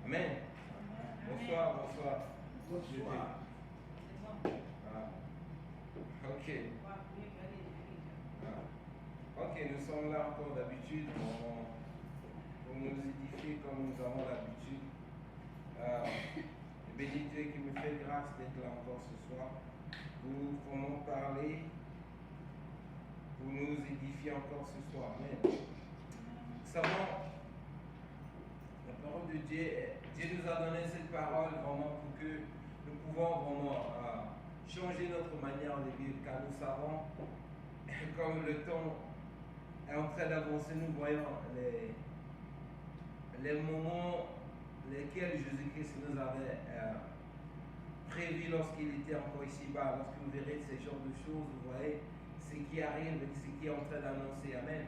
Amen. Bonsoir, bonsoir. Bonsoir. Ok. Ok, nous sommes là encore d'habitude pour nous édifier comme nous avons l'habitude. Béni Dieu qui me fait grâce d'être là encore ce soir pour nous parler, pour nous édifier encore ce soir. Amen. Nous savons, la parole de Dieu, Dieu nous a donné cette parole vraiment pour que nous pouvons vraiment changer notre manière de vivre, car nous savons, comme le temps est en train d'avancer, nous voyons les moments lesquels Jésus-Christ nous avait prévu lorsqu'il était encore ici-bas. Lorsque vous verrez ce genre de choses, vous voyez ce qui arrive et ce qui est en train d'annoncer. Amen.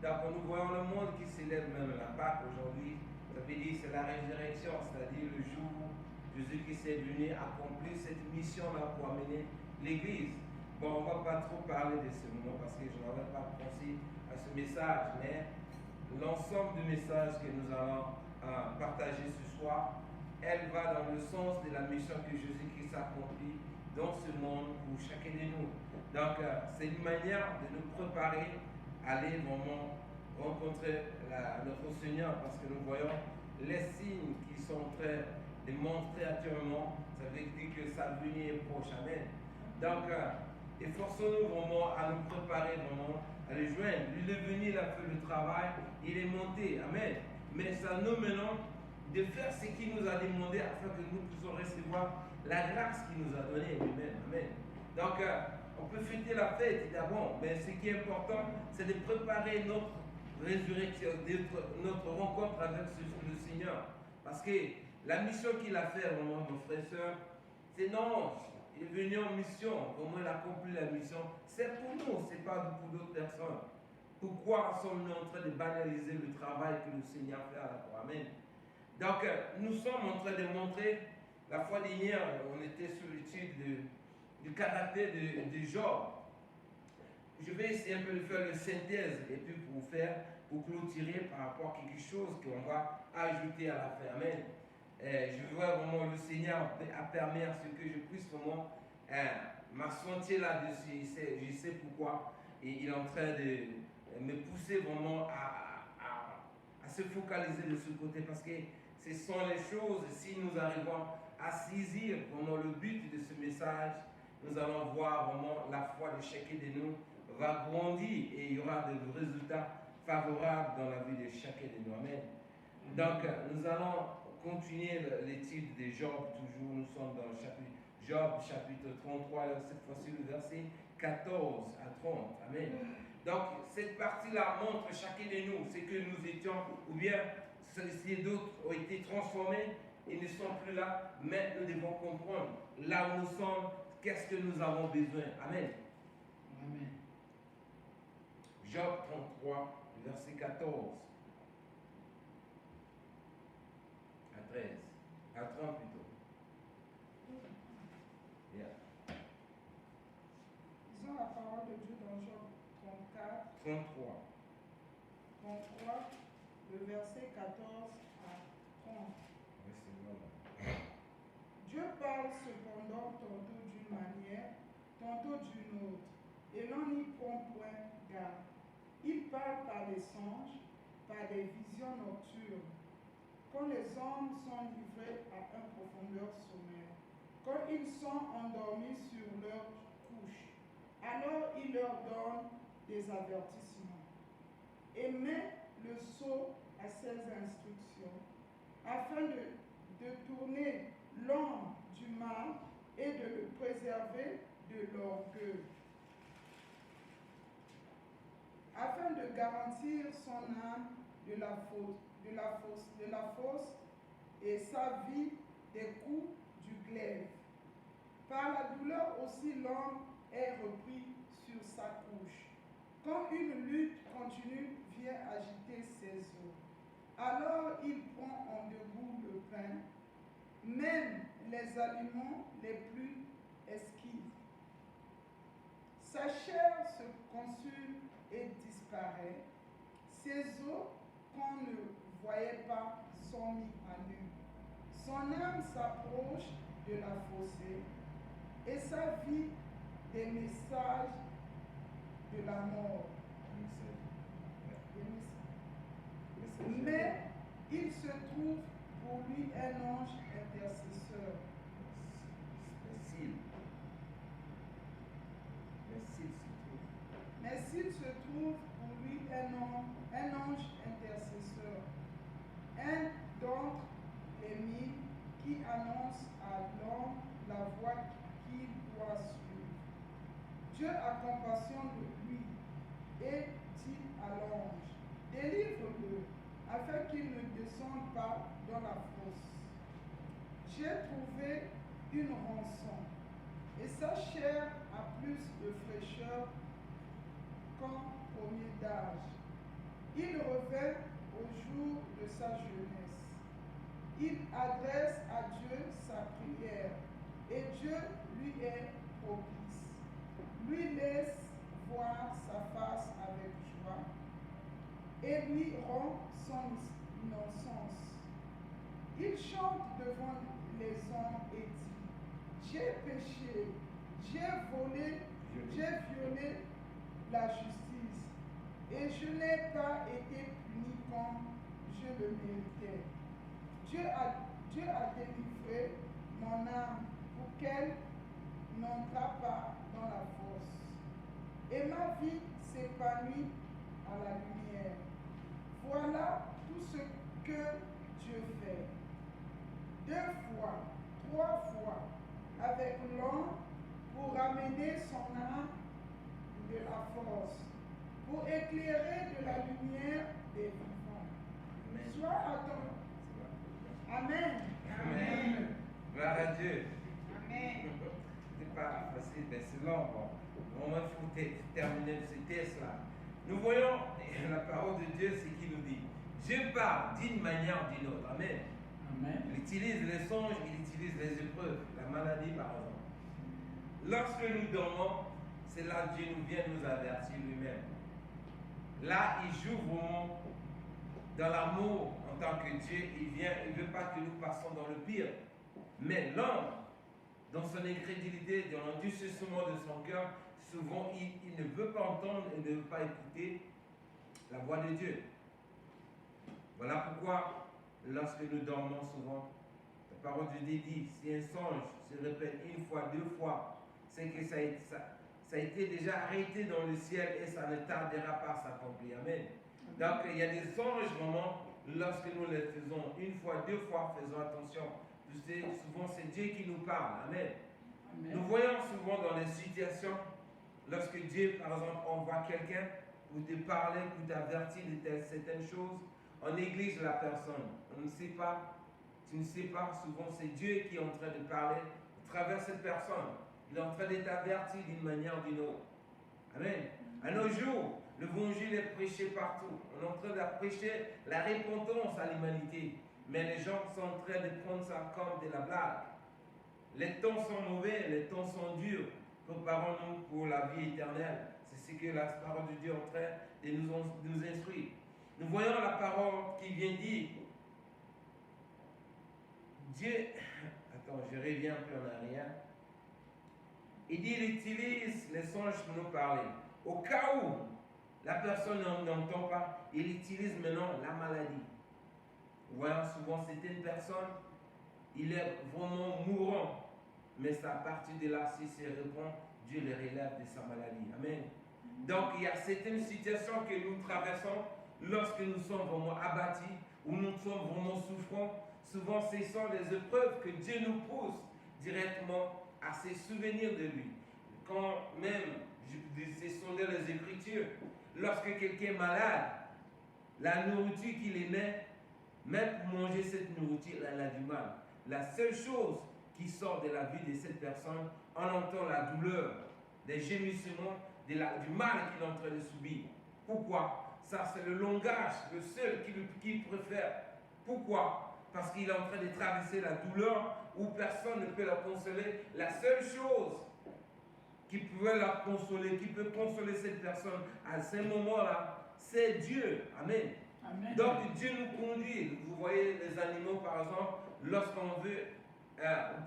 Donc nous voyons le monde qui célèbre même la Pâque aujourd'hui. Ça veut dire c'est la résurrection, c'est-à-dire le jour où Jésus-Christ est venu accomplir cette mission-là pour amener l'Église. Bon, on ne va pas trop parler de ce moment parce que je n'avais pas pensé à ce message, mais l'ensemble du message que nous allons partager ce soir, elle va dans le sens de la mission que Jésus-Christ accomplit dans ce monde pour chacun de nous. Donc, c'est une manière de nous préparer à aller vraiment rencontrer notre Seigneur parce que nous voyons les signes qui sont en train de montrer actuellement. Ça veut dire que sa venue est proche. Amen. Donc, efforçons-nous vraiment à nous préparer vraiment à le joindre. Lui, il est venu, il a fait le travail, il est monté. Amen. Mais c'est à nous maintenant de faire ce qu'il nous a demandé afin que nous puissions recevoir la grâce qu'il nous a donnée lui-même. Amen. Donc, on peut fêter la fête d'abord, mais ce qui est important, c'est de préparer notre résurrection, notre rencontre avec le Seigneur. Parce que la mission qu'il a faite, vraiment, mon frère et soeur, c'est non, il est venu en mission, au moins il a accompli la mission. C'est pour nous, ce n'est pas pour d'autres personnes. Pourquoi sommes-nous en train de banaliser le travail que le Seigneur fait à la croix? Amen. Donc, nous sommes en train de montrer, la fois dernière, on était sur l'étude du caractère de Job. Je vais essayer un peu de faire une synthèse et puis pour clôturer par rapport à quelque chose qu'on va ajouter à la fin. Amen. Je vois vraiment le Seigneur a permis à ce que je puisse vraiment m'assentir là-dessus. Je sais pourquoi. Et il est en train de me pousser vraiment à se focaliser de ce côté parce que ce sont les choses, si nous arrivons à saisir vraiment le but de ce message, nous allons voir vraiment la foi de chacun de nous va grandir et il y aura des résultats favorables dans la vie de chacun de nous. Amen. Donc, nous allons continuer l'étude de Job, toujours. Nous sommes dans le chapitre Job, chapitre 33, cette fois-ci le verset 14 à 30. Amen. Donc, cette partie-là montre chacun de nous ce que nous étions, ou bien ceux-ci d'autres ont été transformés et ne sont plus là, mais nous devons comprendre là où nous sommes, qu'est-ce que nous avons besoin. Amen. Amen. Job 33, verset 14 à 13, à 30 plutôt. Yeah. Disons la parole de Dieu dans Job 34, 33. le verset 14 à 30. Oui, c'est bon. Dieu parle cependant tantôt d'une manière, tantôt d'une autre, et l'on n'y prend point garde. Il parle par des songes, par des visions nocturnes, quand les hommes sont livrés à un profondeur sommeil, quand ils sont endormis sur leur couche, alors il leur donne des avertissements et met le sceau à ses instructions, afin de tourner l'homme du mal et de le préserver de l'orgueil, afin de garantir son âme de la fosse et sa vie des coups du glaive. Par la douleur aussi l'homme est repris sur sa couche. Quand une lutte continue vient agiter ses os, alors il prend en debout le pain, même les aliments les plus esquives. Sa chair se consume et disparaît. Ses os qu'on ne voyait pas sont mis à nu. Son âme s'approche de la fossée et sa vie des messages de la mort. Mais il se trouve pour lui un ange intercesseur. Mais s'il se trouve pour lui un ange intercesseur, un d'entre les mille qui annonce à l'homme la voie qu'il doit suivre. Dieu a compassion de lui et dit à l'ange, délivre-le, afin qu'il ne descende pas dans la fosse. J'ai trouvé une rançon, et sa chair a plus de fraîcheur qu'en premier d'âge. Il revint au jour de sa jeunesse. Il adresse à Dieu sa prière, et Dieu lui est propice. Lui laisse voir sa face avec joie, et lui rend son innocence. Il chante devant les hommes et dit, j'ai péché, j'ai violé la justice, et je n'ai pas été puni comme je le méritais. Dieu a délivré mon âme pour qu'elle n'entre pas dans la fosse, et ma vie s'épanouit à la lumière. Voilà tout ce que Dieu fait. 2 fois, 3 fois, avec l'homme pour ramener son âme de la force, pour éclairer de la lumière des vivants. Sois attentif. Amen. Amen. Gloire à Dieu. Amen. C'est pas facile, mais c'est long. Bon. Au moins, il faut terminer ce test-là. Nous voyons la parole de Dieu, c'est qui nous dit. Dieu parle d'une manière ou d'une autre. Amen. Amen. Il utilise les songes, il utilise les épreuves, la maladie par exemple. Lorsque nous dormons, c'est là que Dieu nous vient nous avertir lui-même. Là, il joue vraiment dans l'amour en tant que Dieu. Il ne veut pas que nous passions dans le pire. Mais l'homme, dans son incrédulité, dans l'endurcissement de son cœur, souvent il ne veut pas entendre et ne veut pas écouter la voix de Dieu. Voilà pourquoi, lorsque nous dormons souvent, la parole de Dieu dit, si un songe se répète 1 fois, 2 fois, c'est que ça a été déjà arrêté dans le ciel et ça ne tardera pas à s'accomplir. Amen. Donc il y a des songes vraiment, lorsque nous les faisons 1 fois, 2 fois, faisons attention. Souvent c'est Dieu qui nous parle. Amen. Amen. Nous voyons souvent dans les situations, lorsque Dieu, par exemple, envoie quelqu'un pour te parler, pour t'avertir de certaines choses, on néglige la personne. On ne sait pas, tu ne sais pas, souvent c'est Dieu qui est en train de parler à travers cette personne. Il est en train de t'avertir d'une manière ou d'une autre. Amen. À nos jours, l'évangile est prêché partout. On est en train de prêcher la repentance à l'humanité. Mais les gens sont en train de prendre ça comme de la blague. Les temps sont mauvais, les temps sont durs. Préparons-nous pour la vie éternelle. C'est ce que la parole de Dieu est en train de nous instruire. Nous voyons la parole qui vient dire, Dieu, attends, je reviens un peu en arrière. Il dit, il utilise les songes pour nous parler. Au cas où la personne n'entend pas, il utilise maintenant la maladie. Vous voyez, souvent certaines personnes, il est vraiment mourant. Mais c'est à partir de là, si c'est répond, Dieu les relève de sa maladie. Amen. Donc il y a certaines situations que nous traversons lorsque nous sommes vraiment abattus ou nous sommes vraiment souffrants. Souvent, ce sont les épreuves que Dieu nous pose directement à se souvenir de lui. Quand même, ce sont dans les Écritures, lorsque quelqu'un est malade, la nourriture qu'il aimait, même pour manger cette nourriture, elle a du mal. La seule chose qui sort de la vie de cette personne, on entend la douleur, des gémissements, du mal qu'il est en train de subir. Pourquoi? Ça, c'est le langage, le seul qu'il préfère. Pourquoi? Parce qu'il est en train de traverser la douleur où personne ne peut la consoler. La seule chose qui pouvait la consoler, qui peut consoler cette personne à ce moment-là, c'est Dieu. Amen. Amen. Donc Dieu nous conduit. Vous voyez les animaux par exemple, lorsqu'on veut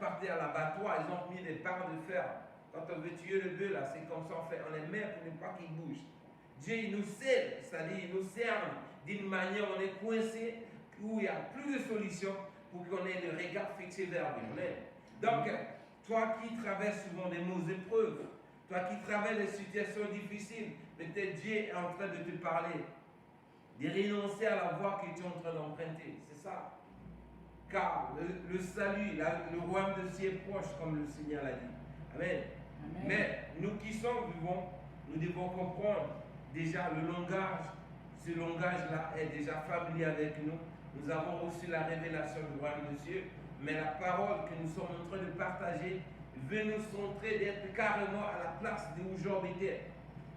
partir à l'abattoir, ils ont mis des barres de fer. Quand on veut tuer le bœuf, là, c'est comme ça on fait. On les met pour ne pas qu'il bouge. Dieu il nous scelle, c'est-à-dire il nous cerne d'une manière, on est coincé, où il n'y a plus de solution pour qu'on ait le regard fixé vers lui. Amen. Donc, toi qui traverses souvent des mauvaises épreuves, toi qui traverses des situations difficiles, peut-être Dieu est en train de te parler, de renoncer à la voie que tu es en train d'emprunter. C'est ça. Car le salut, le royaume de Dieu est proche, comme le Seigneur l'a dit. Amen. Amen. Mais nous qui sommes vivants, nous devons comprendre déjà le langage. Ce langage-là est déjà familier avec nous. Nous avons reçu la révélation du royaume de Dieu, mais la parole que nous sommes en train de partager veut nous centrer d'être carrément à la place de où Job était.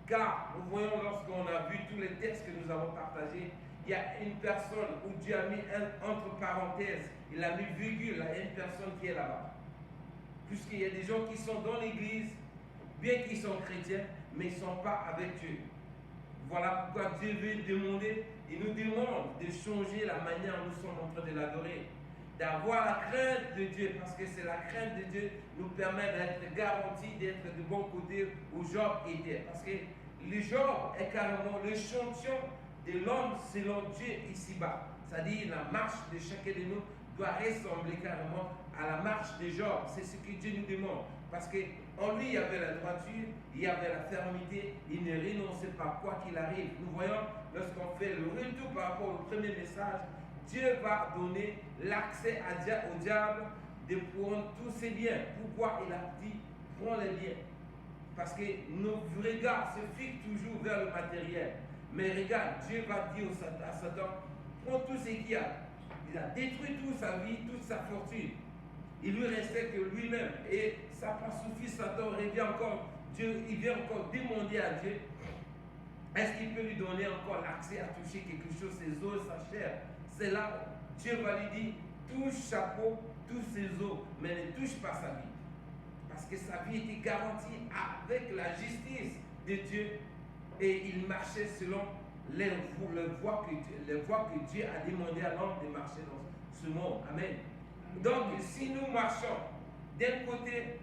Car nous voyons lorsqu'on a vu tous les textes que nous avons partagés, il y a une personne où Dieu a mis entre parenthèses, il a mis virgule, il y a une personne qui est là-bas. Puisqu'il y a des gens qui sont dans l'église, bien qu'ils sont chrétiens, mais ils ne sont pas avec Dieu. Voilà pourquoi Dieu veut demander, il nous demande de changer la manière dont nous sommes en train de l'adorer. D'avoir la crainte de Dieu, parce que c'est la crainte de Dieu qui nous permet d'être garantis, d'être de bon côté où Job était. Parce que le Job est carrément l'échantillon de l'homme selon Dieu ici-bas. C'est-à-dire la marche de chacun de nous doit ressembler carrément à la marche de Job. C'est ce que Dieu nous demande. Parce qu'en lui, il y avait la droiture, il y avait la fermeté, il ne renonçait pas quoi qu'il arrive. Nous voyons, lorsqu'on fait le retour par rapport au premier message, Dieu va donner l'accès au diable de prendre tous ses biens. Pourquoi il a dit, prends les biens? Parce que nos regards se fixent toujours vers le matériel. Mais regarde, Dieu va dire à Satan, prends tout ce qu'il y a. Il a détruit toute sa vie, toute sa fortune. Il lui restait que lui-même. Et ça n'a pas suffi, Satan revient encore. Dieu, il vient encore demander à Dieu, est-ce qu'il peut lui donner encore l'accès à toucher quelque chose, ses os, sa chair? C'est là où Dieu va lui dire, touche sa peau, touche ses os, mais ne touche pas sa vie. Parce que sa vie était garantie avec la justice de Dieu. Et il marchait selon les voies que Dieu a demandé à l'homme de marcher dans ce monde. Amen. Donc, si nous marchons d'un côté,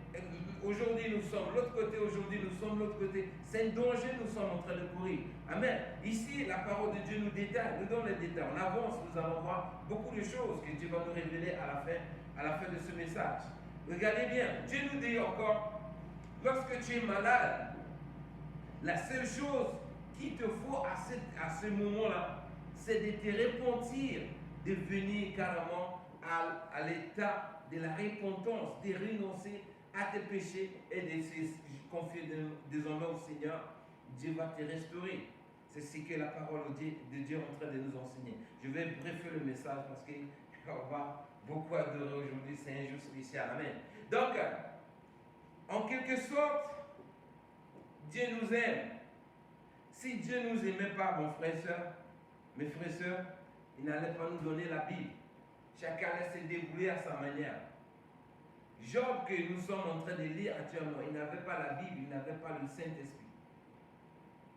aujourd'hui nous sommes l'autre côté, aujourd'hui nous sommes l'autre côté, c'est un danger nous sommes en train de courir. Amen. Ici, la parole de Dieu nous détaille, nous donne les détails. On avance, nous allons voir beaucoup de choses que Dieu va nous révéler à la fin de ce message. Regardez bien, Dieu nous dit encore, lorsque tu es malade, la seule chose qu'il te faut à ce moment-là, c'est de te repentir, de venir carrément à l'état de la repentance, de renoncer à tes péchés et de se confier désormais au Seigneur. Dieu va te restaurer. C'est ce que la parole de Dieu est en train de nous enseigner. Je vais briefer le message parce qu'on va beaucoup adorer aujourd'hui. C'est un jour spécial. Amen. Donc, en quelque sorte, Dieu nous aime. Si Dieu ne nous aimait pas, mon frère et soeur, mes frères et sœurs, il n'allait pas nous donner la Bible. Chacun allait se débrouiller à sa manière. Job, que nous sommes en train de lire actuellement, il n'avait pas la Bible, il n'avait pas le Saint-Esprit.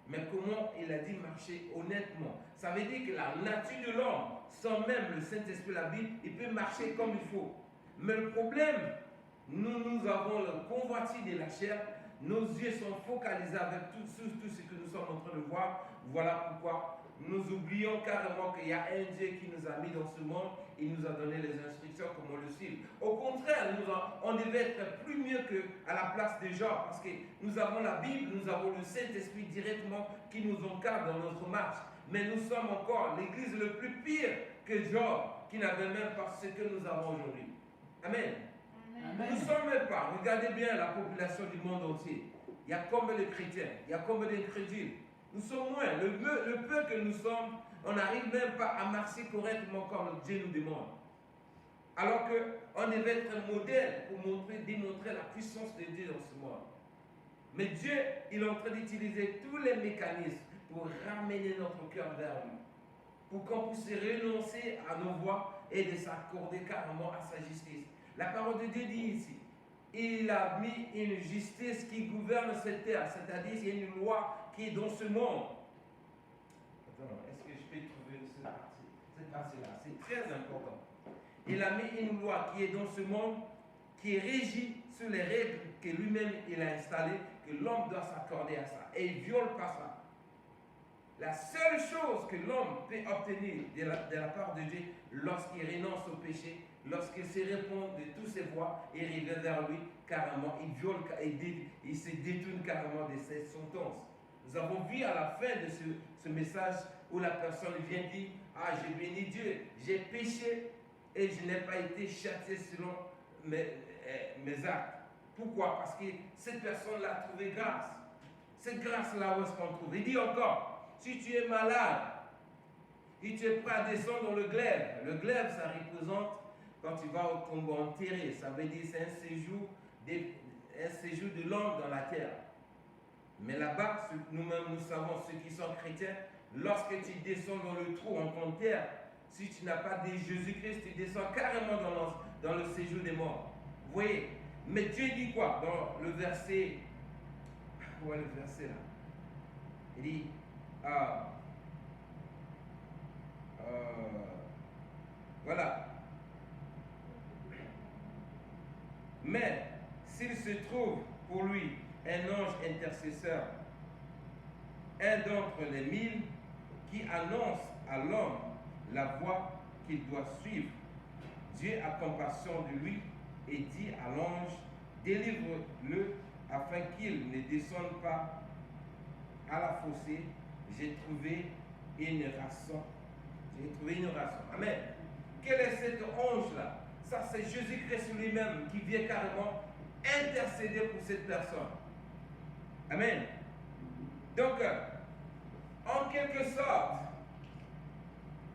Mais comment il a dit marcher honnêtement? Ça veut dire que la nature de l'homme, sans même le Saint-Esprit, la Bible, il peut marcher comme il faut. Mais le problème, nous avons le convoitise de la chair, nos yeux sont focalisés avec tout ce que nous sommes en train de voir. Voilà pourquoi nous oublions carrément qu'il y a un Dieu qui nous a mis dans ce monde, il nous a donné les instructions comment le suivre. Au contraire, on devait être plus mieux qu'à la place de Job, parce que nous avons la Bible, nous avons le Saint-Esprit directement qui nous encadre dans notre marche. Mais nous sommes encore l'église le plus pire que Job, qui n'avait même pas ce que nous avons aujourd'hui. Amen. Amen. Nous ne sommes même pas, regardez bien la population du monde entier. Il y a combien de chrétiens, il y a combien d'incrédules. Nous sommes moins. Le peu que nous sommes, on n'arrive même pas à marcher correctement comme Dieu nous demande. Alors qu'on devait être un modèle pour démontrer la puissance de Dieu dans ce monde. Mais Dieu, il est en train d'utiliser tous les mécanismes pour ramener notre cœur vers lui. Pour qu'on puisse renoncer à nos voies et de s'accorder carrément à sa justice. La parole de Dieu dit ici, il a mis une justice qui gouverne cette terre, c'est-à-dire il y a une loi qui est dans ce monde. Attends, est-ce que je peux trouver ce grâce-là. C'est très important. Il a mis une loi qui est dans ce monde, qui est régie sur les règles que lui-même il a installées, que l'homme doit s'accorder à ça. Et il ne viole pas ça. La seule chose que l'homme peut obtenir de la part de Dieu lorsqu'il renonce au péché, lorsqu'il se répond de toutes ses voies et revient vers lui, carrément, il viole, il se détourne carrément de ses sentences. Nous avons vu à la fin de ce message où la personne vient dire, ah, j'ai béni Dieu, j'ai péché et je n'ai pas été châtié selon mes actes. Pourquoi? Parce que cette personne-là a trouvé grâce. Cette grâce-là, où est-ce qu'on trouve? Il dit encore, si tu es malade et tu es prêt à descendre dans le glaive ça représente quand tu vas au tombeau enterré, ça veut dire c'est un séjour de l'homme dans la terre. Mais là-bas, nous-mêmes, nous savons, ceux qui sont chrétiens, lorsque tu descends dans le trou en ton terre, si tu n'as pas de Jésus-Christ, tu descends carrément dans le séjour des morts. Vous voyez? Mais Dieu dit quoi? Dans le verset, où est le verset là? Il dit, voilà. Mais s'il se trouve pour lui un ange intercesseur, un d'entre les 1000, qui annonce à l'homme la voie qu'il doit suivre, Dieu a compassion de lui et dit à l'ange, délivre-le afin qu'il ne descende pas à la fossée. J'ai trouvé une rançon. Amen. Quel est cet ange-là? Ça, c'est Jésus-Christ lui-même qui vient carrément intercéder pour cette personne. Amen. Donc, en quelque sorte,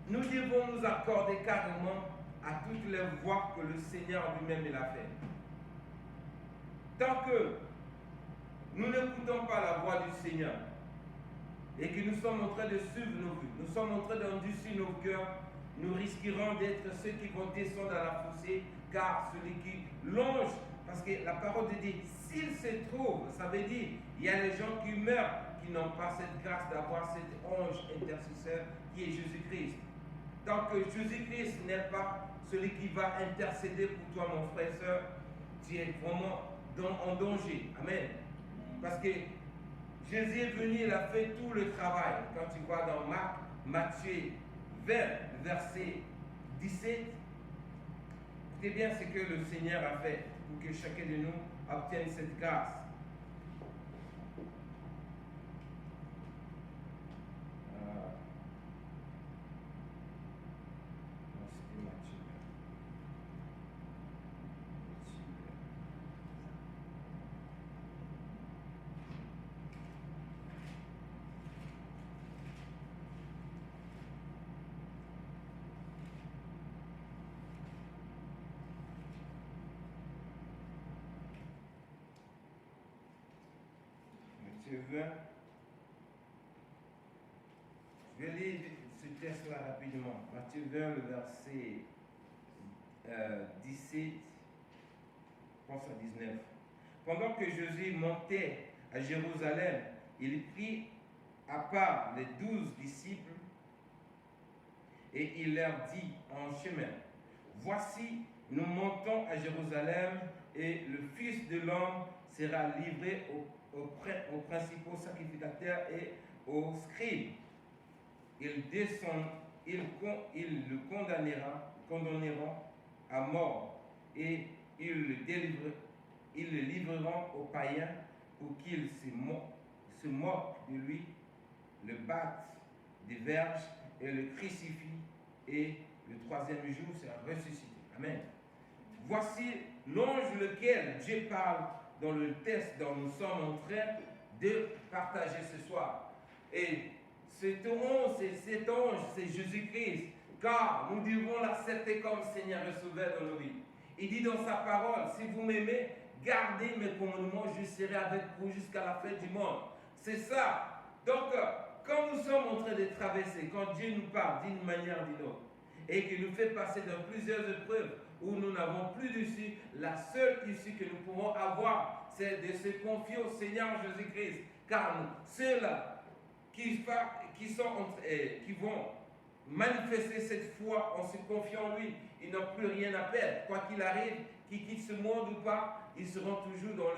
nous devons nous accorder carrément à toutes les voies que le Seigneur lui-même il a fait. Tant que nous n'écoutons pas la voix du Seigneur et que nous sommes en train de suivre nos vues, nous sommes en train d'endurcir nos cœurs, nous risquerons d'être ceux qui vont descendre à la fossée, car celui qui longe, parce que la parole de Dieu, s'il se trouve, ça veut dire, il y a des gens qui meurent, qui n'ont pas cette grâce d'avoir cet ange intercesseur qui est Jésus-Christ. Tant que Jésus-Christ n'est pas celui qui va intercéder pour toi, mon frère et soeur, tu es vraiment en danger. Amen. Parce que Jésus est venu, il a fait tout le travail. Quand tu vois dans Matthieu 20, verset 17, c'est bien ce que le Seigneur a fait pour que chacun de nous obtienne cette grâce. Matthieu 20. Je vais lire ce texte-là rapidement. Matthieu 20, le verset 17, je pense à 19. Pendant que Jésus montait à Jérusalem, il prit à part les 12 disciples et il leur dit en chemin, voici, nous montons à Jérusalem et le Fils de l'homme sera livré aux principaux sacrificateurs et aux scribes. Ils le condamneront à mort et ils le livreront aux païens pour qu'ils se moquent de lui, le battent des verges et le crucifient, et le troisième jour sera ressuscité. Amen. Voici l'ange lequel Dieu parle dans le texte dont nous sommes en train de partager ce soir. Et cet ange, c'est Jésus-Christ, car nous devons l'accepter comme Seigneur et Sauveur dans nos vies. Il dit dans sa parole, si vous m'aimez, gardez mes commandements, je serai avec vous jusqu'à la fin du monde. C'est ça. Donc, quand nous sommes en train de traverser, quand Dieu nous parle d'une manière ou d'une autre, et qu'il nous fait passer dans plusieurs épreuves où nous n'avons plus d'issue, la seule issue que nous pouvons avoir, c'est de se confier au Seigneur Jésus-Christ. Car ceux-là qui vont manifester cette foi en se confiant en lui. Ils n'ont plus rien à perdre. Quoi qu'il arrive, qu'ils quittent ce monde ou pas, ils seront toujours dans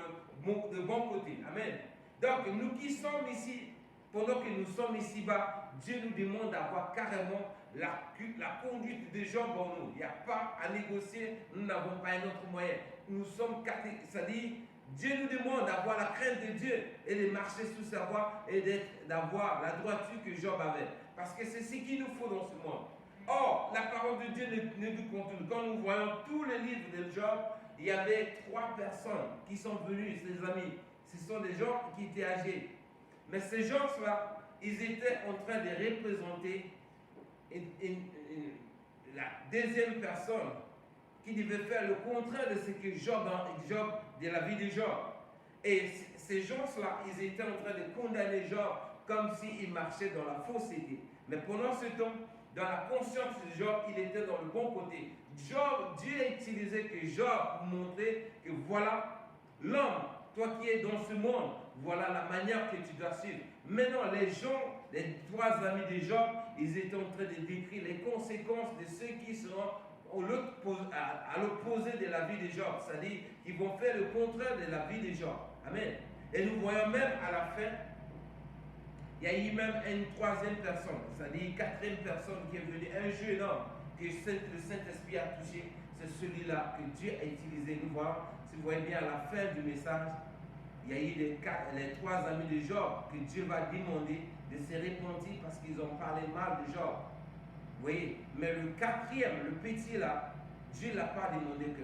le bon côté. Amen. Donc, nous qui sommes ici, pendant que nous sommes ici-bas, Dieu nous demande d'avoir carrément la conduite de Job en nous. Il n'y a pas à négocier, nous n'avons pas un autre moyen. Nous sommes, c'est-à-dire, Dieu nous demande d'avoir la crainte de Dieu et de marcher sous sa voie et d'avoir la droiture que Job avait. Parce que c'est ce qu'il nous faut dans ce monde. Or, la parole de Dieu ne nous contourne. Quand nous voyons tous les livres de Job, il y avait 3 personnes qui sont venues, ses amis. Ce sont des gens qui étaient âgés. Mais ces gens-là, ils étaient en train de représenter la deuxième personne qui devait faire le contraire de ce que Job, de la vie de Job. Et ces gens-là, ils étaient en train de condamner Job comme s'il marchait dans la fausseté. Mais pendant ce temps, dans la conscience de Job, il était dans le bon côté. Dieu a utilisé que Job pour montrer que voilà l'homme, toi qui es dans ce monde, voilà la manière que tu dois suivre. Maintenant, les gens, les 3 amis de Job, ils étaient en train de décrire les conséquences de ceux qui seront à l'opposé de la vie de Job. C'est-à-dire qu'ils vont faire le contraire de la vie de Job. Amen. Et nous voyons même à la fin, il y a eu même une 3e personne, c'est-à-dire une 4e personne qui est venue, un jeune homme que le Saint-Esprit a touché. C'est celui-là que Dieu a utilisé. Nous voyons, si vous voyez bien à la fin du message, il y a eu les 3 amis de Job que Dieu va demander de se repentir parce qu'ils ont parlé mal de Job. Vous voyez, mais le 4e, le petit là, Dieu ne l'a pas demandé que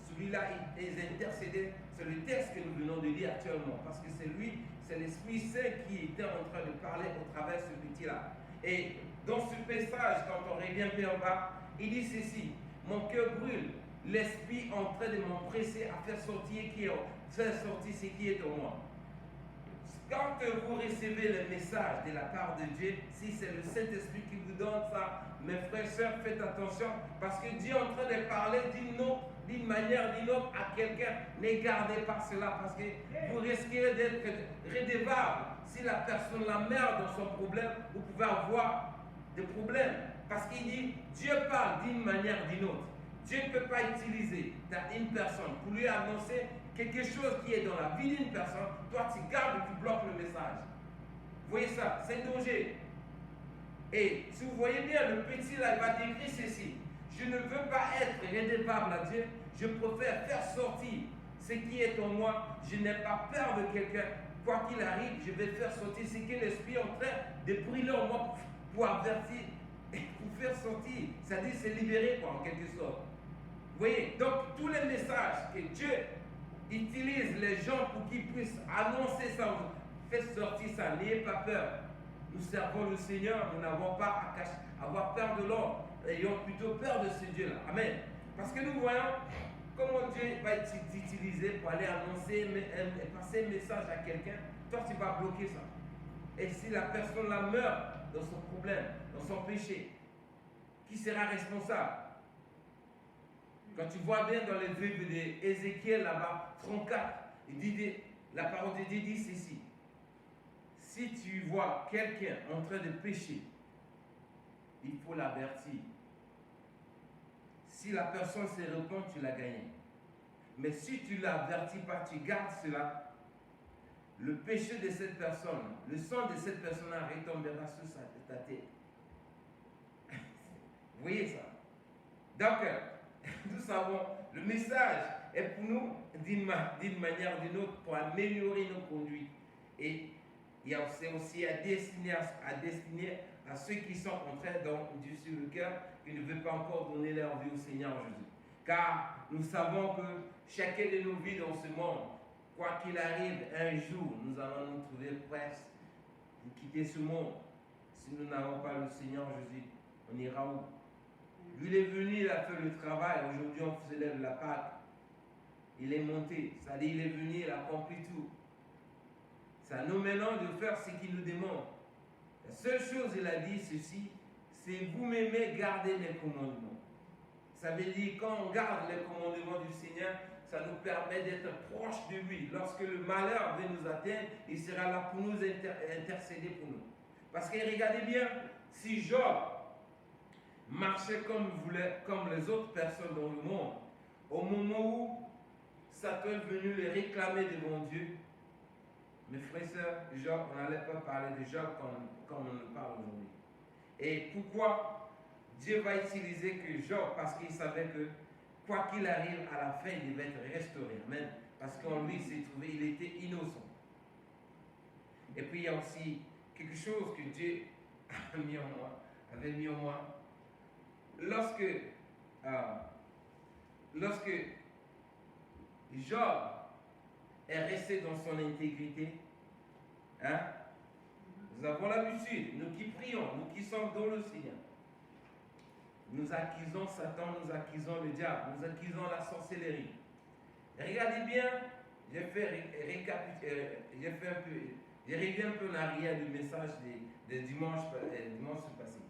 celui-là, ils intercédaient. C'est le texte que nous venons de lire actuellement. Parce que c'est lui, c'est l'Esprit Saint qui était en train de parler au travers de ce petit-là. Et dans ce message, quand on revient plus en bas, il dit ceci: mon cœur brûle, l'Esprit en train de m'empresser à faire sortir ce qui est en moi. Quand vous recevez le message de la part de Dieu, si c'est le Saint-Esprit qui vous donne ça, mes frères et sœurs, faites attention, parce que Dieu est en train de parler d'une manière ou d'une autre à quelqu'un. Ne gardez pas cela, parce que vous risquez d'être redevable. Si la personne la merde dans son problème, vous pouvez avoir des problèmes. Parce qu'il dit, Dieu parle d'une manière ou d'une autre. Dieu ne peut pas utiliser une personne pour lui annoncer quelque chose qui est dans la vie d'une personne. Toi, tu gardes et tu bloques le message. Vous voyez ça, c'est un danger. Et si vous voyez bien, le petit là, il va décrire ceci: je ne veux pas être redevable à Dieu, je préfère faire sortir ce qui est en moi. Je n'ai pas peur de quelqu'un. Quoi qu'il arrive, je vais faire sortir ce que l'Esprit est en train de brûler en moi pour avertir et pour faire sortir. C'est-à-dire se libérer, quoi, en quelque sorte. Vous voyez, donc tous les messages que Dieu utilise les gens pour qu'ils puissent annoncer ça, faites sortir ça, n'ayez pas peur. Nous servons le Seigneur, nous n'avons pas à avoir peur de l'homme, ayons plutôt peur de ce Dieu-là. Amen. Parce que nous voyons comment Dieu va t'utiliser pour aller annoncer et passer un message à quelqu'un. Toi, tu vas bloquer ça. Et si la personne là meurt dans son problème, dans son péché, qui sera responsable? Quand tu vois bien dans les livres d'Ézéchiel là-bas, 34, la parole de Dieu dit ceci: si tu vois quelqu'un en train de pécher, il faut l'avertir. Si la personne se repent, tu l'as gagné. Mais si tu ne l'avertis pas, tu gardes cela, le péché de cette personne, le sang de cette personne-là retombera sur ta tête. Vous voyez ça? Donc, nous savons, le message est pour nous d'une manière ou d'une autre pour améliorer nos conduites. Et c'est aussi à destiner à ceux qui sont en train du sur le cœur, qui ne veulent pas encore donner leur vie au Seigneur Jésus. Car nous savons que chacun de nos vies dans ce monde, quoi qu'il arrive, un jour, nous allons nous trouver presque pour quitter ce monde. Si nous n'avons pas le Seigneur Jésus, on ira où? Lui, il est venu, il a fait le travail. Aujourd'hui, on célèbre la Pâque. Il est monté. C'est-à-dire, il est venu, il a accompli tout. C'est à nous maintenant de faire ce qu'il nous demande. La seule chose, il a dit ceci: c'est vous m'aimez, gardez mes commandements. Ça veut dire, quand on garde les commandements du Seigneur, ça nous permet d'être proches de lui. Lorsque le malheur vient nous atteindre, il sera là pour nous intercéder pour nous. Parce que regardez bien, si Job, marchaient comme les autres personnes dans le monde. Au moment où Satan est venu les réclamer devant Dieu, mes frères et sœurs, Job, on n'allait pas parler de Job comme on le parle aujourd'hui. Et pourquoi Dieu va utiliser que Job? Parce qu'il savait que quoi qu'il arrive, à la fin, il devait être restauré. Amen. Parce qu'en lui, il était innocent. Et puis il y a aussi quelque chose que Dieu avait mis en moi. Lorsque Job est resté dans son intégrité, hein, nous avons l'habitude, nous qui prions, nous qui sommes dans le Seigneur, nous accusons Satan, nous accusons le diable, nous accusons la sorcellerie. Regardez bien, j'ai revu un peu en arrière du message de dimanche passé.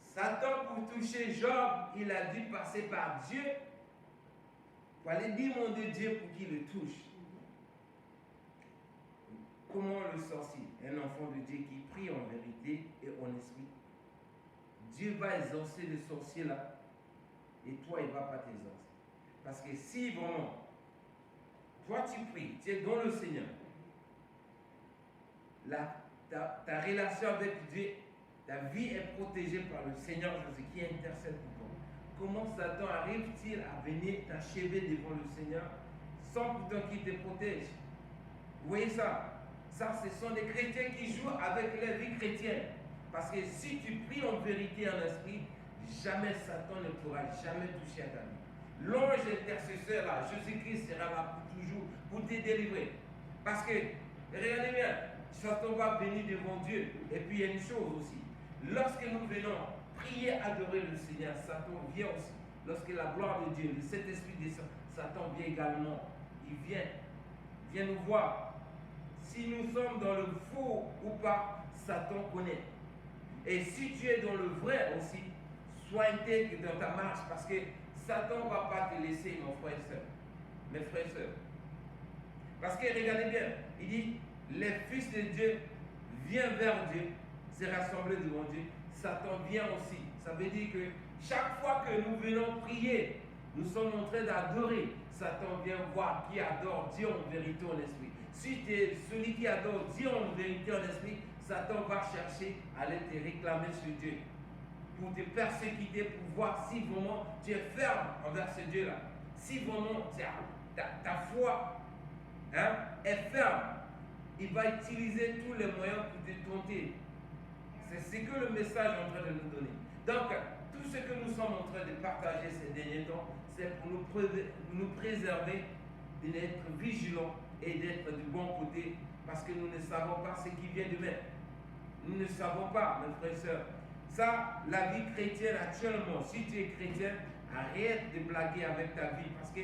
Satan, pour toucher Job, il a dû passer par Dieu pour aller demander Dieu pour qu'il le touche. Comment le sorcier, un enfant de Dieu qui prie en vérité et en esprit, Dieu va exaucer le sorcier là, et toi il ne va pas t'exaucer. Parce que si vraiment, toi tu pries, tu es dans le Seigneur, ta relation avec Dieu, ta vie est protégée par le Seigneur Jésus qui intercède pour toi. Comment Satan arrive-t-il à venir t'achever devant le Seigneur sans pourtant qu'il te protège? Vous voyez ça? Ça, ce sont des chrétiens qui jouent avec la vie chrétienne. Parce que si tu pries en vérité en esprit, jamais Satan ne pourra jamais toucher à ta vie. L'ange intercesseur là, Jésus-Christ sera là pour toujours, pour te délivrer. Parce que, regardez bien, Satan va venir devant Dieu. Et puis il y a une chose aussi. Lorsque nous venons prier, adorer le Seigneur, Satan vient aussi. Lorsque la gloire de Dieu, le Saint-Esprit descend, Satan vient également. Il vient nous voir. Si nous sommes dans le faux ou pas, Satan connaît. Et si tu es dans le vrai aussi, sois intègre dans ta marche parce que Satan ne va pas te laisser, mon frère et soeur, mes frères et sœurs. Parce que regardez bien, il dit, les fils de Dieu viennent vers Dieu, se rassembler devant Dieu. Satan vient aussi. Ça veut dire que chaque fois que nous venons prier, nous sommes en train d'adorer. Satan vient voir qui adore Dieu en vérité, en esprit. Si tu es celui qui adore Dieu en vérité, en esprit, Satan va chercher à aller te réclamer sur Dieu. Pour te persécuter, pour voir si vraiment tu es ferme envers ce Dieu-là. Si vraiment ta foi est ferme, il va utiliser tous les moyens pour te tenter. C'est ce que le message est en train de nous donner. Donc, tout ce que nous sommes en train de partager ces derniers temps, c'est pour nous préserver, d'être vigilants et d'être du bon côté, parce que nous ne savons pas ce qui vient demain. Nous ne savons pas, mes frères et sœurs. Ça, la vie chrétienne actuellement, si tu es chrétien, arrête de blaguer avec ta vie, parce que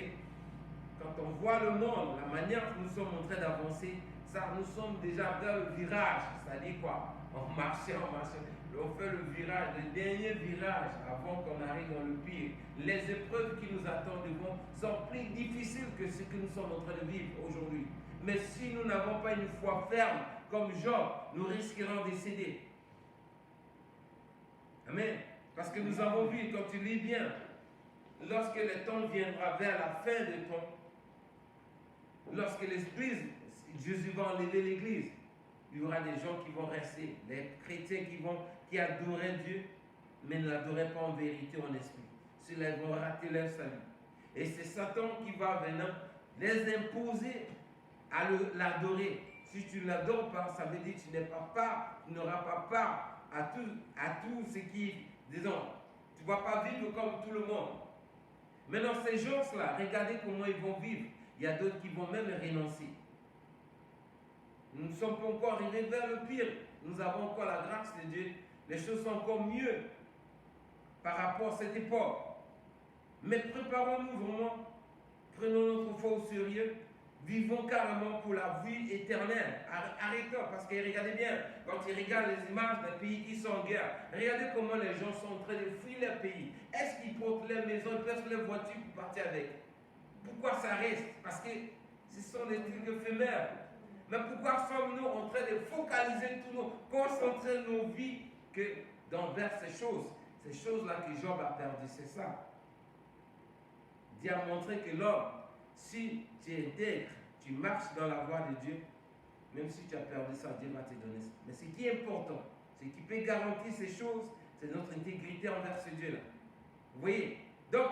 quand on voit le monde, la manière que nous sommes en train d'avancer, ça, nous sommes déjà vers le virage, c'est-à-dire quoi? On marchait, on fait le virage, le dernier virage avant qu'on arrive dans le pire. Les épreuves qui nous attendent devant sont plus difficiles que ce que nous sommes en train de vivre aujourd'hui. Mais si nous n'avons pas une foi ferme, comme Job, nous risquerons de céder. Amen. Parce que nous avons vu, quand tu lis bien, lorsque le temps viendra vers la fin du temps, lorsque l'Église, Jésus va enlever l'Église, il y aura des gens qui vont rester, des chrétiens qui adoraient Dieu, mais ne l'adoraient pas en vérité, en esprit. Ceux-là vont rater leur salut. Et c'est Satan qui va venir les imposer à l'adorer. Si tu ne l'adores pas, ça veut dire que tu n'auras pas part à tout ce qui, disons, tu ne vas pas vivre comme tout le monde. Maintenant, ces gens-là, regardez comment ils vont vivre. Il y a d'autres qui vont même renoncer. Nous ne sommes pas encore arrivés vers le pire. Nous avons encore la grâce de Dieu. Les choses sont encore mieux par rapport à cette époque. Mais préparons-nous vraiment. Prenons notre foi au sérieux. Vivons carrément pour la vie éternelle. Arrêtons, parce que regardez bien, quand ils regardent les images des pays qui sont en guerre, regardez comment les gens sont en train de fuir leur pays. Est-ce qu'ils portent leurs maisons, ils portent leurs voitures pour partir avec? Pourquoi ça reste? Parce que ce sont des trucs éphémères. Mais pourquoi sommes-nous en train de focaliser tout concentrer nos vies vers ces choses? Ces choses-là que Job a perdu, c'est ça. Dieu a montré que l'homme, si tu es intègre, tu marches dans la voie de Dieu, même si tu as perdu ça, Dieu va te donner ça. Mais ce qui est important, ce qui peut garantir ces choses, c'est notre intégrité envers ce Dieu-là. Vous voyez? Donc,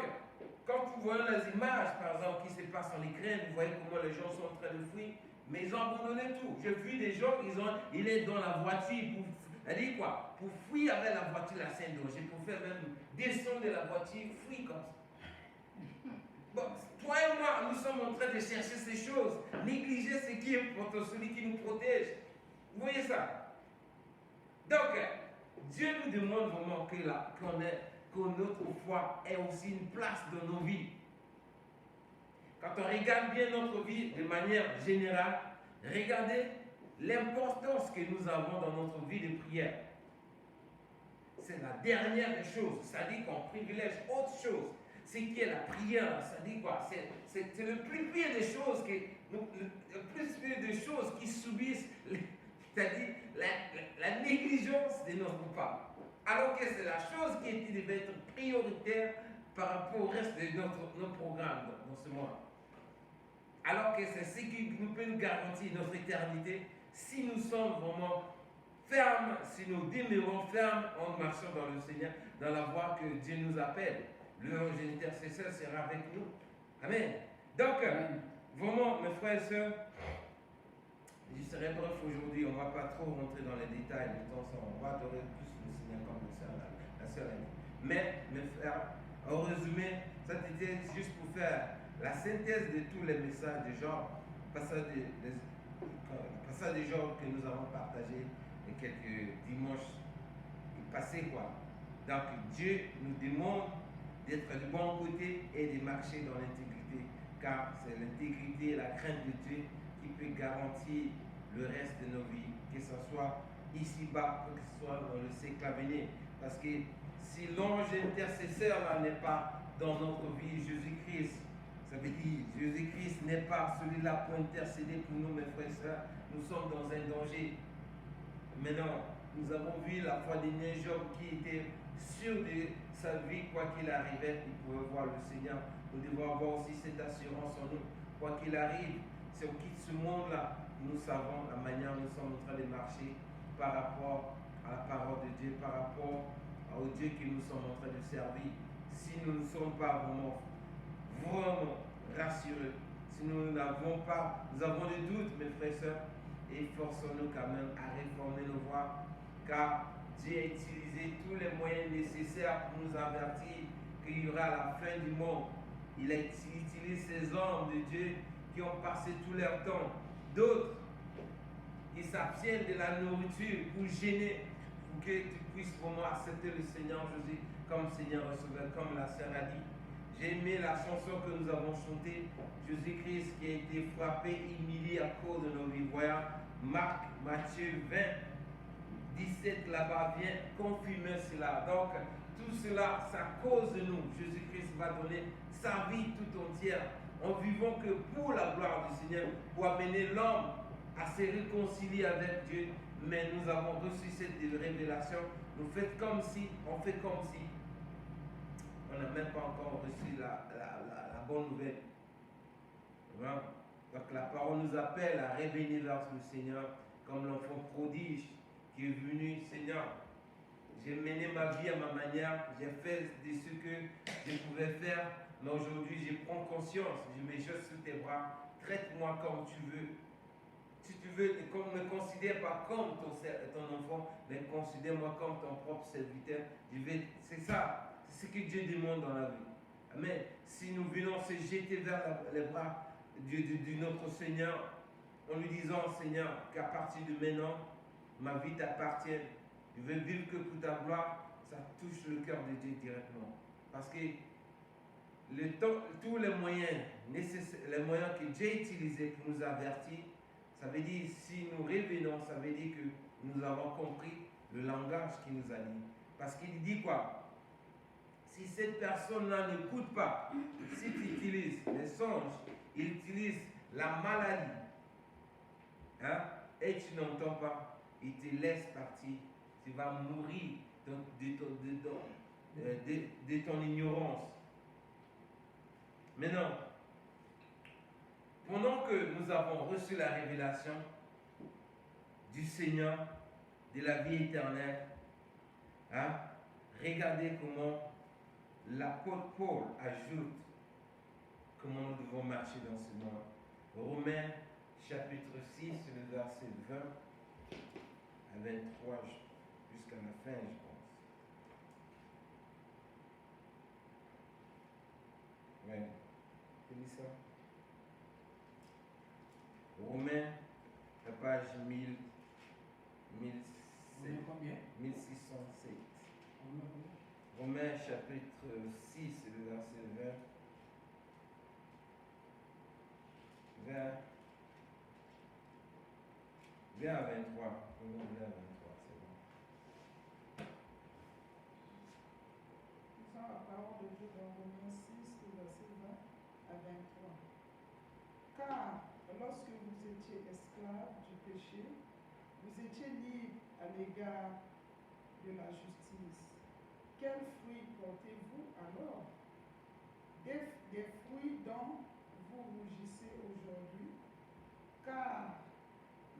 quand vous voyez les images, par exemple, qui se passent en Ukraine, vous voyez comment les gens sont en train de fuir, mais ils ont abandonné tout. J'ai vu des gens, il est dans la voiture pour, elle dit quoi? Pour fuir avec la voiture, là, c'est un danger. Pour faire même descendre de la voiture, fuir comme ça. Bon, toi et moi, nous sommes en train de chercher ces choses, négliger ce qui est important, celui qui nous protège. Vous voyez ça? Donc, Dieu nous demande vraiment que notre foi ait aussi une place dans nos vies. Quand on regarde bien notre vie de manière générale, regardez l'importance que nous avons dans notre vie de prière. C'est la dernière des choses. Ça dit qu'on privilège autre chose. Ce qui est la prière, ça dit quoi? C'est le plus pire des choses, le plus pire des choses qui subissent, c'est-à-dire la négligence de notre part. Alors que c'est la chose qui devait être prioritaire par rapport au reste de nos programmes dans ce monde. Alors que c'est ce qui nous peut nous garantir notre éternité si nous sommes vraiment fermes, si nous demeurons fermes en marchant dans le Seigneur, dans la voie que Dieu nous appelle. Le ange intercesseur sera avec nous. Amen. Donc, vraiment, mes frères et sœurs, je serai bref aujourd'hui, on ne va pas trop rentrer dans les détails, on va adorer plus le Seigneur comme la sœur a dit. Mais, mes frères, en résumé, ça c'était juste pour faire la synthèse de tous les messages de Job, passage de Job que nous avons partagé les quelques dimanches passés, quoi. Donc, Dieu nous demande d'être du bon côté et de marcher dans l'intégrité, car c'est l'intégrité et la crainte de Dieu qui peut garantir le reste de nos vies, que ce soit ici-bas ou que ce soit dans le siècle à venir. Parce que si l'ange intercesseur là n'est pas dans notre vie, Jésus-Christ, ça veut dire Jésus-Christ n'est pas celui-là pour intercéder pour nous, mes frères et sœurs, nous sommes dans un danger. Maintenant, nous avons vu la foi dernière Job qui était sûr de sa vie, quoi qu'il arrivait, il pouvait voir le Seigneur. Nous devons avoir aussi cette assurance en nous. Quoi qu'il arrive, si on quitte ce monde-là, nous savons la manière dont nous sommes en train de marcher par rapport à la parole de Dieu, par rapport au Dieu que nous sommes en train de servir. Si nous ne sommes pas vraiment rassurés, si nous n'avons pas, nous avons des doutes, mes frères et sœurs, efforçons-nous quand même à réformer nos voies, car Dieu a utilisé tous les moyens nécessaires pour nous avertir qu'il y aura la fin du monde. Il utilise ces hommes de Dieu qui ont passé tout leur temps. D'autres qui s'abstiennent de la nourriture pour gêner, pour que tu puisses vraiment accepter le Seigneur Jésus comme Seigneur Sauveur, comme la sœur a dit. J'ai aimé la chanson que nous avons chantée, Jésus-Christ qui a été frappé, humilié à cause de nos vies. Voyons, Marc, Matthieu 20, 17 là-bas vient confirmer cela. Donc, tout cela, ça cause de nous. Jésus-Christ va donner sa vie tout entière en vivant que pour la gloire du Seigneur, pour amener l'homme à se réconcilier avec Dieu. Mais nous avons reçu cette révélation. Nous faites comme si, on fait comme si. On n'a même pas encore reçu la bonne nouvelle. Voilà. Donc la parole nous appelle à revenir vers le Seigneur comme l'enfant prodige qui est venu. Seigneur, j'ai mené ma vie à ma manière, j'ai fait de ce que je pouvais faire, mais aujourd'hui je prends conscience, je mets juste sous tes bras, traite-moi comme tu veux. Si tu veux, ne me considère pas comme ton enfant, mais considère-moi comme ton propre serviteur. C'est ça, c'est ce que Dieu demande dans la vie. Amen. Si nous venons se jeter vers les bras de notre Seigneur, en lui disant, Seigneur, qu'à partir de maintenant, ma vie t'appartient. Je veux vivre que pour ta gloire, ça touche le cœur de Dieu directement. Parce que tous les moyens nécessaires, les moyens que Dieu a utilisés pour nous avertir, ça veut dire, si nous revenons, ça veut dire que nous avons compris le langage qu'il nous a dit. Parce qu'il dit quoi? Si cette personne-là n'écoute pas, si tu utilises les songes, il utilise la maladie, hein, et tu n'entends pas, il te laisse partir, tu vas mourir de ton ignorance. Maintenant, pendant que nous avons reçu la révélation du Seigneur, de la vie éternelle, hein, regardez comment l'apôtre Paul ajoute comment nous devons marcher dans ce monde. Romains chapitre 6, le verset 20 à 23 jusqu'à la fin, je pense. Ouais, c'est dit ça. Romains, la page 1607. Romains chapitre 6, le verset 20 à 23. Vers 23, c'est bon. Nous avons la parole de Dieu dans Romains 6, le verset 20 à 23. Car lorsque vous étiez esclaves du péché, vous étiez libres à l'égard de la justice. Quels fruits portez-vous alors? Des fruits dont vous rougissez aujourd'hui, car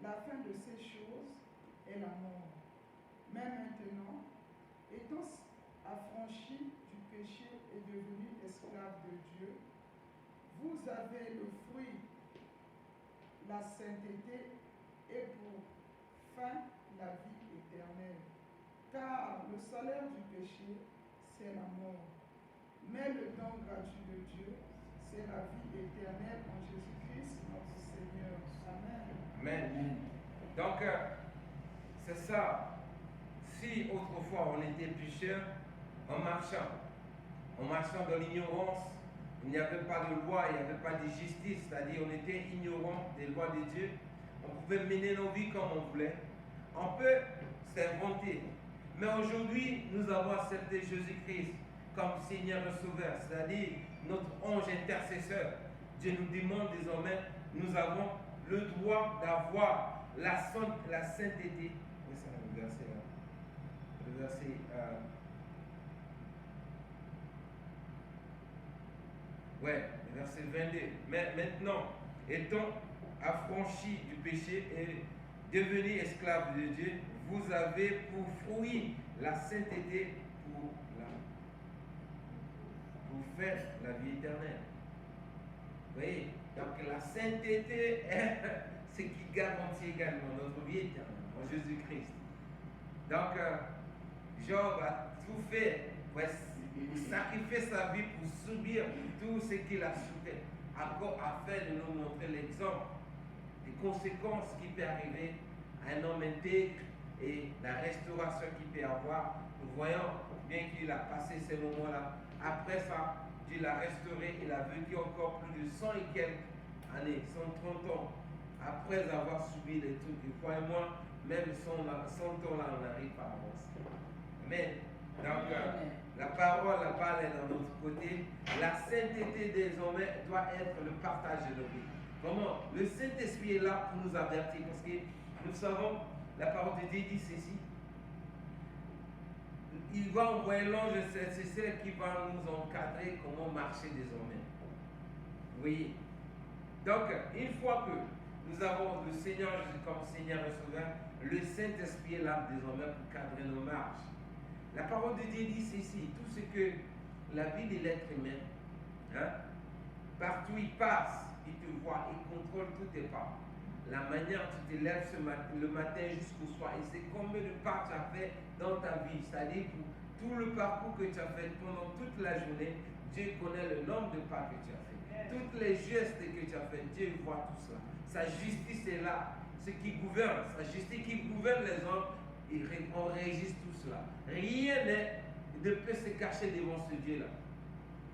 la fin de ces choses est la mort. Mais maintenant, étant affranchis du péché et devenus esclaves de Dieu, vous avez le fruit, la sainteté et pour fin la vie éternelle. Car le salaire du péché, c'est la mort. Mais le don gratuit de Dieu, c'est la vie éternelle en Jésus-Christ, notre Seigneur. Amen. Amen. Donc, c'est ça. Si autrefois on était pécheurs, en marchant dans l'ignorance, il n'y avait pas de loi, il n'y avait pas de justice, c'est-à-dire on était ignorant des lois de Dieu, on pouvait mener nos vies comme on voulait, on peut s'inventer. Mais aujourd'hui, nous avons accepté Jésus-Christ comme Seigneur et Sauveur, c'est-à-dire notre ange intercesseur. Dieu nous demande désormais, nous avons le droit d'avoir la sainteté. Oui, c'est le verset là. Le verset. Le verset 22. Mais maintenant, étant affranchis du péché et devenus esclaves de Dieu, vous avez pour fruit la sainteté pour faire la vie éternelle. Vous voyez? Donc la sainteté est ce qui garantit également notre vie éternelle en Jésus-Christ. Donc Job a tout fait pour sacrifier sa vie pour subir tout ce qu'il a souffert, afin de nous montrer l'exemple des conséquences qui peuvent arriver à un homme intègre et la restauration qu'il peut avoir. Nous voyons bien qu'il a passé ces moments-là. Après ça, Dieu l'a restauré, il a vécu encore plus de 100 et quelques années, 130 ans, après avoir subi les trucs. Et croyez-moi, même 100 ans là, on n'arrive pas à avancer. Amen. Donc, la parole est dans notre côté. La sainteté des hommes doit être le partage de nos vies. Comment? Le Saint-Esprit est là pour nous avertir, parce que nous savons, la parole de Dieu dit ceci. Il va envoyer l'ange intercesseur qui va nous encadrer comment marcher désormais. Oui. Donc, une fois que nous avons le Seigneur Jésus comme Seigneur et Sauveur, le Saint-Esprit est là désormais pour cadrer nos marches. La parole de Dieu dit ceci, tout ce que la vie de l'être humain, partout il passe, il te voit, il contrôle tous tes pas. La manière dont tu te lèves le matin jusqu'au soir, et c'est combien de pas tu as fait dans ta vie, c'est-à-dire pour tout le parcours que tu as fait pendant toute la journée, Dieu connaît le nombre de pas que tu as fait. Toutes les gestes que tu as fait, Dieu voit tout cela. Sa justice est là, ce qui gouverne, sa justice qui gouverne les hommes, on enregistre tout cela. Rien ne peut se cacher devant ce Dieu-là.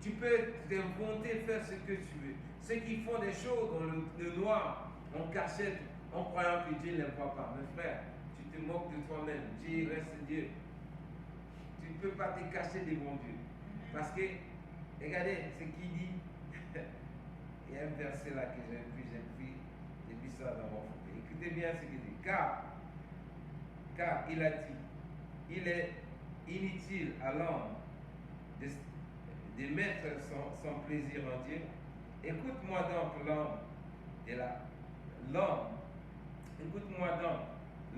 Tu peux t'inventer, faire ce que tu veux. Ceux qui font des choses dans le noir, en cachette, en croyant que Dieu ne les voit pas. Mes frères, tu te moques de toi-même. Dieu reste Dieu. Tu ne peux pas te cacher devant Dieu. Parce que, regardez ce qu'il dit. Il y a un verset là que j'ai pris ça dans mon photo. Écoutez bien ce qu'il dit. Car il a dit, il est inutile à l'homme de mettre son plaisir en Dieu. Écoute-moi donc écoute-moi donc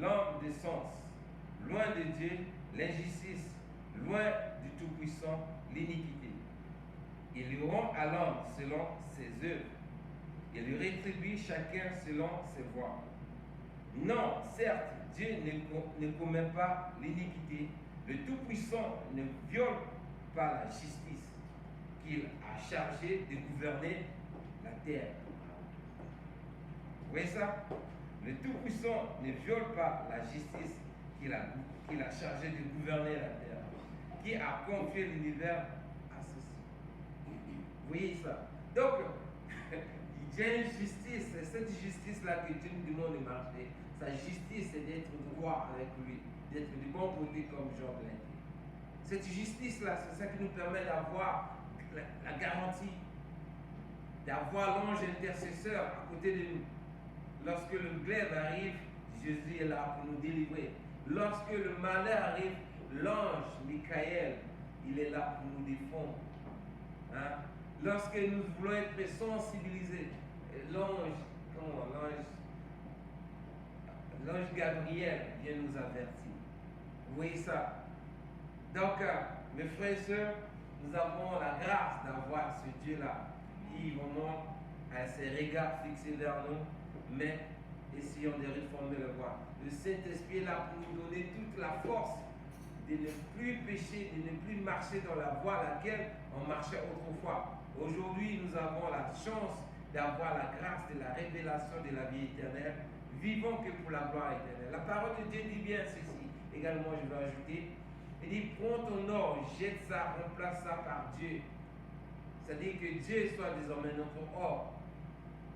l'homme de sens, loin de Dieu, l'injustice, loin du Tout-Puissant, l'iniquité. Ils liront à l'homme selon ses œuvres. Il lui rétribue chacun selon ses voies. Non, certes, Dieu ne commet pas l'iniquité. Le Tout-Puissant ne viole pas la justice qu'il a chargé de gouverner la terre. Vous voyez ça? Le Tout-Puissant ne viole pas la justice qu'il a chargé de gouverner la terre, qui a confié l'univers à ceci. Vous voyez ça? Donc, il y a une justice, c'est cette justice-là que Dieu nous demande de marcher. Sa justice, c'est d'être droit avec lui, d'être du bon côté comme Job l'a dit. Cette justice-là, c'est ça qui nous permet d'avoir la garantie, d'avoir l'ange intercesseur à côté de nous. Lorsque le glaive arrive, Jésus est là pour nous délivrer. Lorsque le malheur arrive, l'ange Michael, il est là pour nous défendre. Hein? Lorsque nous voulons être sensibilisés, l'ange Gabriel vient nous avertir. Vous voyez ça? Donc, mes frères et sœurs, nous avons la grâce d'avoir ce Dieu-là qui vraiment a ses regards fixés vers nous, mais essayons de réformer le voie. Le Saint-Esprit est là pour nous donner toute la force de ne plus pécher, de ne plus marcher dans la voie à laquelle on marchait autrefois. Aujourd'hui, nous avons la chance d'avoir la grâce de la révélation de la vie éternelle. Vivons que pour la gloire éternelle. La parole de Dieu dit bien ceci. Également, je vais ajouter. Il dit, prends ton or, jette ça, remplace ça par Dieu. C'est-à-dire que Dieu soit désormais notre or.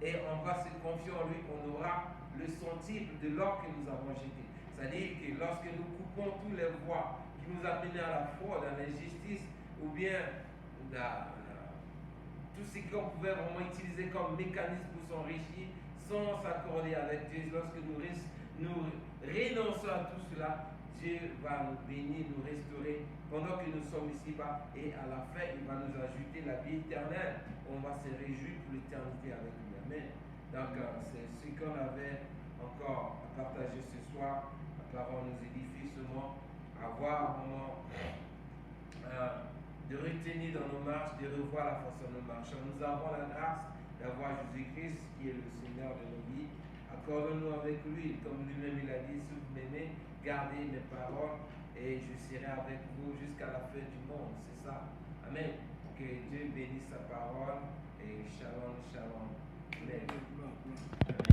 Et on va se confier en lui, on aura le centuple de l'or que nous avons jeté. C'est-à-dire que lorsque nous coupons toutes les voies qui nous amènent à la fraude, à l'injustice, ou bien tout ce qu'on pouvait vraiment utiliser comme mécanisme pour s'enrichir, sans s'accorder avec Dieu, lorsque nous renonçons à tout cela, Dieu va nous bénir, nous restaurer pendant que nous sommes ici-bas, et à la fin, il va nous ajouter la vie éternelle. On va se réjouir pour l'éternité avec lui. Amen. Donc, c'est ce qu'on avait encore à partager ce soir. La parole nous édifie seulement, avoir vraiment de retenir dans nos marches, de revoir la façon de marcher. Nous avons la grâce d'avoir Jésus-Christ qui est le Seigneur de nos vies. Accordons-nous avec lui, comme lui-même il a dit, si vous m'aimez, gardez mes paroles et je serai avec vous jusqu'à la fin du monde. C'est ça. Amen. Que Dieu bénisse sa parole et shalom, shalom. Amen.